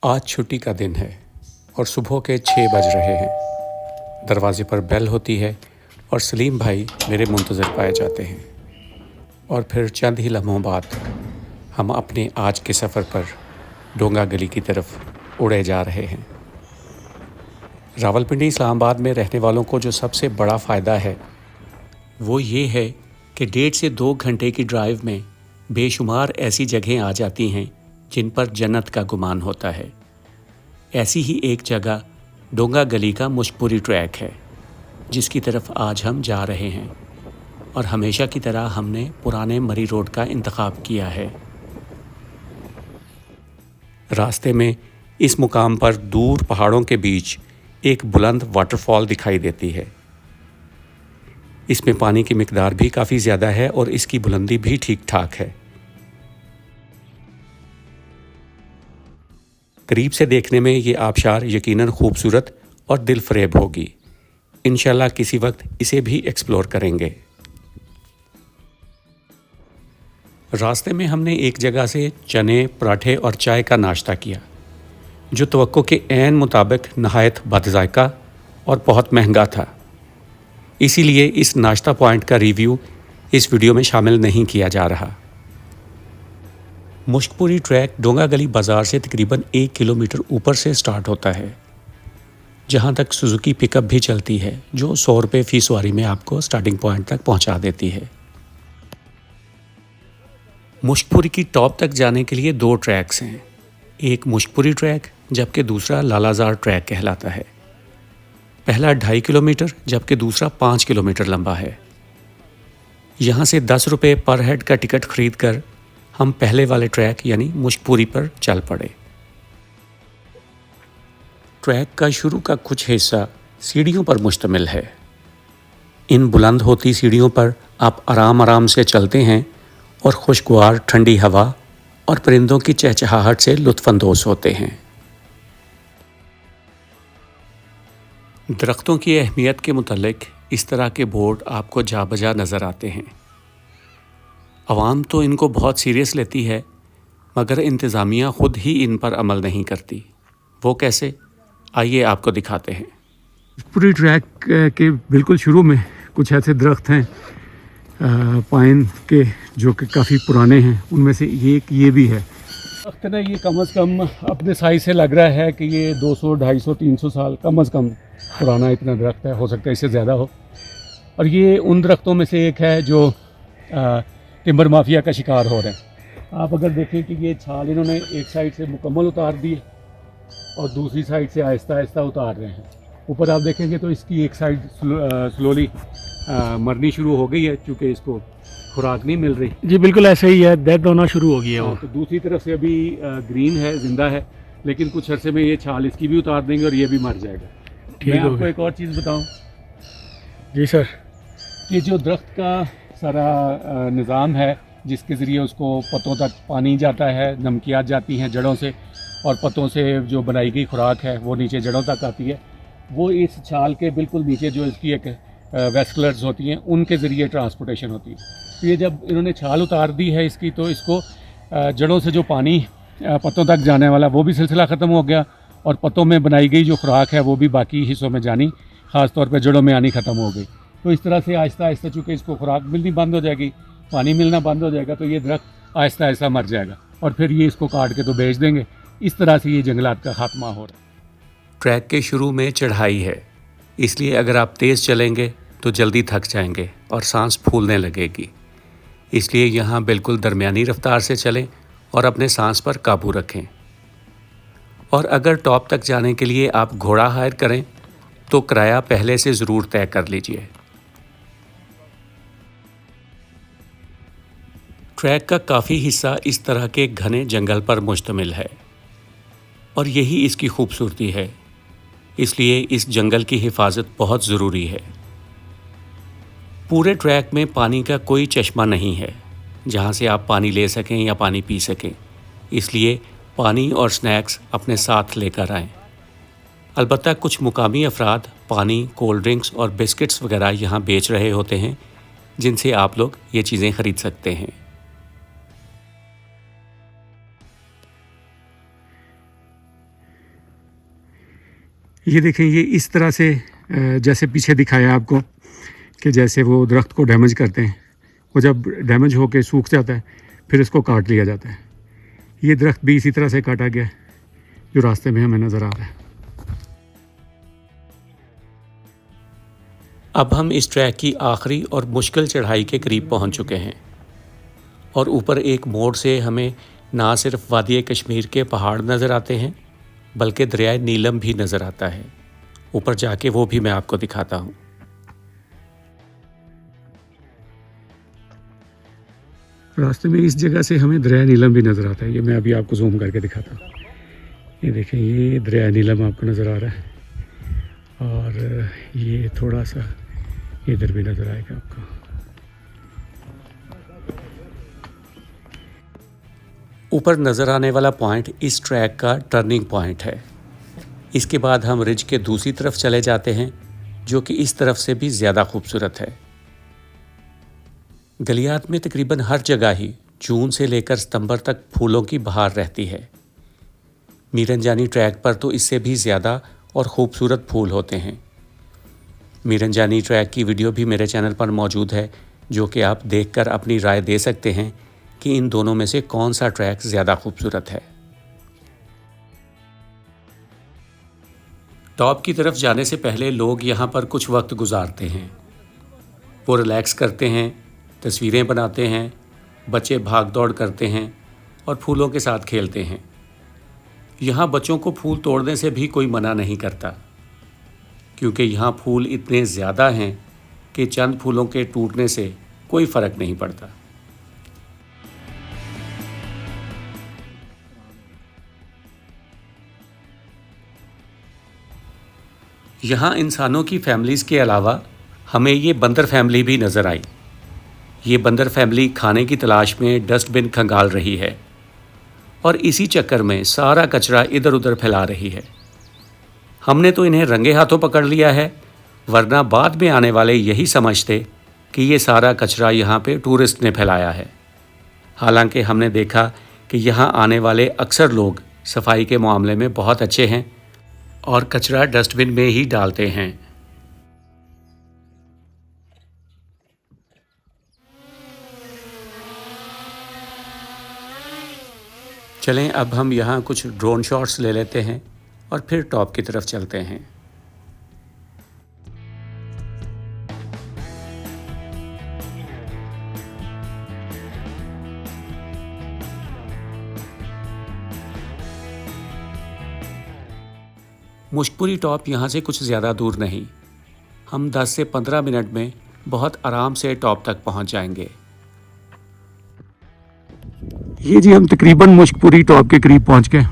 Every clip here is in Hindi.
आज छुट्टी का दिन है और सुबह के 6 बज रहे हैं। दरवाजे पर बेल होती है और सलीम भाई मेरे मुंतज़र पाए जाते हैं। और फिर चंद ही लम्हों बाद हम अपने आज के सफ़र पर डोंगा गली की तरफ उड़े जा रहे हैं। रावलपिंडी इस्लामाबाद में रहने वालों को जो सबसे बड़ा फ़ायदा है वो ये है कि 1.5 से 2 घंटे की ड्राइव में बेशुमार ऐसी जगहें आ जाती हैं जिन पर जन्नत का गुमान होता है। ऐसी ही एक जगह डोंगा गली का मुश्कपुरी ट्रैक है जिसकी तरफ आज हम जा रहे हैं, और हमेशा की तरह हमने पुराने मरी रोड का इंतखाब किया है। रास्ते में इस मुकाम पर दूर पहाड़ों के बीच एक बुलंद वाटरफॉल दिखाई देती है। इसमें पानी की मिकदार भी काफ़ी ज़्यादा है और इसकी बुलंदी भी ठीक ठाक है। करीब से देखने में ये आबशार यकीनन खूबसूरत और दिल फरेब होगी। इंशाल्लाह किसी वक्त इसे भी एक्सप्लोर करेंगे। रास्ते में हमने एक जगह से चने, पराठे और चाय का नाश्ता किया जो तवक्को के ऐन मुताबिक नहायत बदज़ायका और बहुत महंगा था। इसीलिए इस नाश्ता पॉइंट का रिव्यू इस वीडियो में शामिल नहीं किया जा रहा। मुश्कपुरी ट्रैक डोंगा गली बाज़ार से तकरीबन 1 किलोमीटर ऊपर से स्टार्ट होता है, जहां तक सुजुकी पिकअप भी चलती है जो 100 रुपये फ़ी सवारी में आपको स्टार्टिंग पॉइंट तक पहुंचा देती है। मुश्कपुरी की टॉप तक जाने के लिए 2 ट्रैक्स हैं, एक मुश्कपुरी ट्रैक जबकि दूसरा लालाजार ट्रैक कहलाता है। पहला 2.5 किलोमीटर जबकि दूसरा 5 किलोमीटर लंबा है। यहाँ से 10 रुपये पर हेड का टिकट खरीद कर हम पहले वाले ट्रैक यानी मुश्कपुरी पर चल पड़े। ट्रैक का शुरू का कुछ हिस्सा सीढ़ियों पर मुश्तमिल है। इन बुलंद होती सीढ़ियों पर आप आराम आराम से चलते हैं और खुशगवार ठंडी हवा और परिंदों की चहचहाहट से लुत्फ़अंदोज़ होते हैं। दरख्तों की अहमियत के मुतल्लिक इस तरह के बोर्ड आपको जा बजा नज़र आते हैं। आवाम तो इनको बहुत सीरियस लेती है, मगर इंतज़ामिया ख़ुद ही इन पर अमल नहीं करती। वो कैसे, आइए आपको दिखाते हैं। पूरी ट्रैक के बिल्कुल शुरू में कुछ ऐसे दरख्त हैं पाइन के जो कि काफ़ी पुराने हैं। उनमें से ये भी है दरख्त ना, ये कम से कम अपने साइज से लग रहा है कि ये 200, 250, 300 साल कम से कम पुराना इतना दरख्त है। हो सकता है इससे ज़्यादा हो। और ये उन दरख्तों में से एक है जो टिम्बर माफिया का शिकार हो रहे हैं। आप अगर देखें कि ये छाल इन्होंने एक साइड से मुकम्मल उतार दी और दूसरी साइड से आहिस्ता आहिस्ता उतार रहे हैं। ऊपर आप देखेंगे तो इसकी एक साइड स्लोली मरनी शुरू हो गई है क्योंकि इसको खुराक नहीं मिल रही। जी बिल्कुल ऐसे ही है, डेड होना शुरू हो गया है। तो दूसरी तरफ से अभी ग्रीन है, जिंदा है, लेकिन कुछ अरसे में ये छाल इसकी भी उतार देंगे और ये भी मर जाएगा। मैं आपको एक और चीज़ बताऊं। जी सर, ये जो दरख्त का सारा निज़ाम है जिसके ज़रिए उसको पत्तों तक पानी जाता है, नमकियात जाती हैं जड़ों से, और पत्तों से जो बनाई गई खुराक है वो नीचे जड़ों तक आती है, वो इस छाल के बिल्कुल नीचे जो इसकी एक वेस्कुलर्स होती हैं उनके ज़रिए ट्रांसपोर्टेशन होती है। तो ये जब इन्होंने छाल उतार दी है इसकी, तो इसको जड़ों से जो पानी पत्तों तक जाने वाला वो भी सिलसिला ख़त्म हो गया, और पत्तों में बनाई गई जो खुराक है वो भी बाकी हिस्सों में जानी, ख़ास तौर पे जड़ों में आनी ख़त्म हो गई। तो इस तरह से आहिस्ता आहिस्ता चूँकि इसको खुराक मिलनी बंद हो जाएगी, पानी मिलना बंद हो जाएगा, तो ये दरख्त आहिस्ता आहिस्ता मर जाएगा और फिर ये इसको काट के तो बेच देंगे। इस तरह से ये जंगलात का खात्मा हो रहा है। ट्रैक के शुरू में चढ़ाई है, इसलिए अगर आप तेज़ चलेंगे तो जल्दी थक जाएंगे और सांस फूलने लगेगी। इसलिए यहाँ बिल्कुल दरमियानी रफ्तार से चलें और अपने सांस पर काबू रखें। और अगर टॉप तक जाने के लिए आप घोड़ा हायर करें तो किराया पहले से ज़रूर तय कर लीजिए। ट्रैक का काफ़ी हिस्सा इस तरह के घने जंगल पर मुश्तमिल है और यही इसकी खूबसूरती है। इसलिए इस जंगल की हिफाजत बहुत ज़रूरी है। पूरे ट्रैक में पानी का कोई चश्मा नहीं है जहाँ से आप पानी ले सकें या पानी पी सकें, इसलिए पानी और स्नैक्स अपने साथ लेकर आएं। अलबत्ता कुछ मुकामी अफराद पानी, कोल्ड ड्रिंक्स और बिस्किट्स वगैरह यहाँ बेच रहे होते हैं जिनसे आप लोग ये चीज़ें ख़रीद सकते हैं। ये देखें, ये इस तरह से जैसे पीछे दिखाया आपको कि जैसे वो दरख्त को डैमेज करते हैं, वो जब डैमेज होकर सूख जाता है फिर इसको काट लिया जाता है। ये दरख्त भी इसी तरह से काटा गया जो रास्ते में हमें नज़र आ रहा है। अब हम इस ट्रैक की आखिरी और मुश्किल चढ़ाई के करीब पहुंच चुके हैं और ऊपर एक मोड़ से हमें ना सिर्फ वादी कश्मीर के पहाड़ नज़र आते हैं बल्कि दरियाए नीलम भी नज़र आता है। ऊपर जाके वो भी मैं आपको दिखाता हूँ। रास्ते में इस जगह से हमें दरिया नीलम भी नज़र आता है। ये मैं अभी आपको जूम करके दिखाता हूँ। ये देखें, ये दरिया नीलम आपको नज़र आ रहा है और ये थोड़ा सा इधर भी नज़र आएगा आपको। ऊपर नज़र आने वाला पॉइंट इस ट्रैक का टर्निंग पॉइंट है। इसके बाद हम रिज के दूसरी तरफ चले जाते हैं जो कि इस तरफ से भी ज़्यादा खूबसूरत है। गलियात में तकरीबन हर जगह ही जून से लेकर सितंबर तक फूलों की बहार रहती है। मीरनजानी ट्रैक पर तो इससे भी ज़्यादा और ख़ूबसूरत फूल होते हैं। मीरनजानी ट्रैक की वीडियो भी मेरे चैनल पर मौजूद है जो कि आप देखकर अपनी राय दे सकते हैं कि इन दोनों में से कौन सा ट्रैक ज़्यादा खूबसूरत है। टॉप की तरफ जाने से पहले लोग यहाँ पर कुछ वक्त गुजारते हैं। वो रिलैक्स करते हैं, तस्वीरें बनाते हैं, बच्चे भाग दौड़ करते हैं और फूलों के साथ खेलते हैं। यहाँ बच्चों को फूल तोड़ने से भी कोई मना नहीं करता क्योंकि यहाँ फूल इतने ज़्यादा हैं कि चंद फूलों के टूटने से कोई फ़र्क नहीं पड़ता। यहाँ इंसानों की फैमिलीज़ के अलावा हमें ये बंदर फैमिली भी नज़र आई। ये बंदर फैमिली खाने की तलाश में डस्टबिन खंगाल रही है और इसी चक्कर में सारा कचरा इधर उधर फैला रही है। हमने तो इन्हें रंगे हाथों पकड़ लिया है, वरना बाद में आने वाले यही समझते कि ये सारा कचरा यहाँ पे टूरिस्ट ने फैलाया है। हालांकि हमने देखा कि यहाँ आने वाले अक्सर लोग सफाई के मामले में बहुत अच्छे हैं और कचरा डस्टबिन में ही डालते हैं। चलें, अब हम यहाँ कुछ ड्रोन शॉट्स ले लेते हैं और फिर टॉप की तरफ चलते हैं। मुश्कपुरी टॉप यहाँ से कुछ ज़्यादा दूर नहीं, हम 10 से 15 मिनट में बहुत आराम से टॉप तक पहुँच जाएंगे। ये जी हम तकरीबन मुश्कपुरी टॉप के करीब पहुँच गए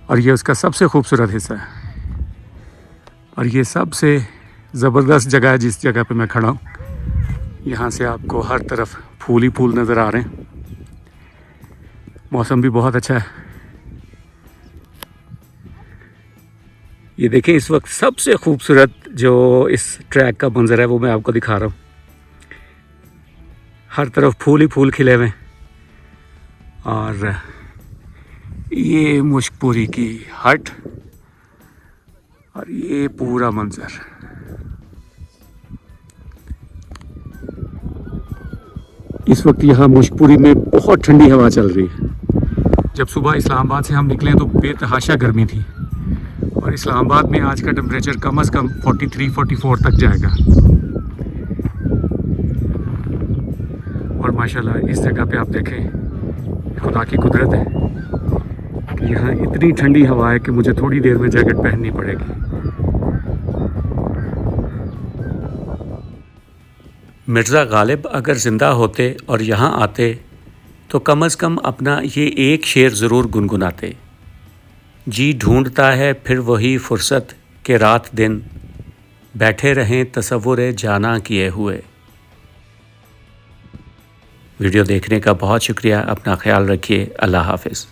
और ये उसका सबसे खूबसूरत हिस्सा है और ये सबसे ज़बरदस्त जगह है जिस जगह पे मैं खड़ा हूँ। यहाँ से आपको हर तरफ फूल ही फूल नज़र आ रहे हैं। मौसम भी बहुत अच्छा है। ये देखें, इस वक्त सबसे खूबसूरत जो इस ट्रैक का मंजर है वो मैं आपको दिखा रहा हूँ। हर तरफ फूल ही फूल खिले हुए और ये मुश्कपुरी की हट और ये पूरा मंजर। इस वक्त यहाँ मुश्कपुरी में बहुत ठंडी हवा चल रही है। जब सुबह इस्लामाबाद से हम निकले तो बेतहाशा गर्मी थी और इस्लामाबाद में आज का टेम्परेचर कम से कम 43-44 तक जाएगा। और माशाल्लाह इस जगह पे आप देखें, खुदा की कुदरत है कि यहाँ इतनी ठंडी हवा है कि मुझे थोड़ी देर में जैकेट पहननी पड़ेगी। मिर्ज़ा गालिब अगर ज़िंदा होते और यहाँ आते तो कम से कम अपना ये एक शेर ज़रूर गुनगुनाते। जी ढूंढता है फिर वही फुर्सत के रात दिन, बैठे रहें तसव्वुर जाना किए हुए। वीडियो देखने का बहुत शुक्रिया। अपना ख्याल रखिए। अल्लाह हाफ़िज़।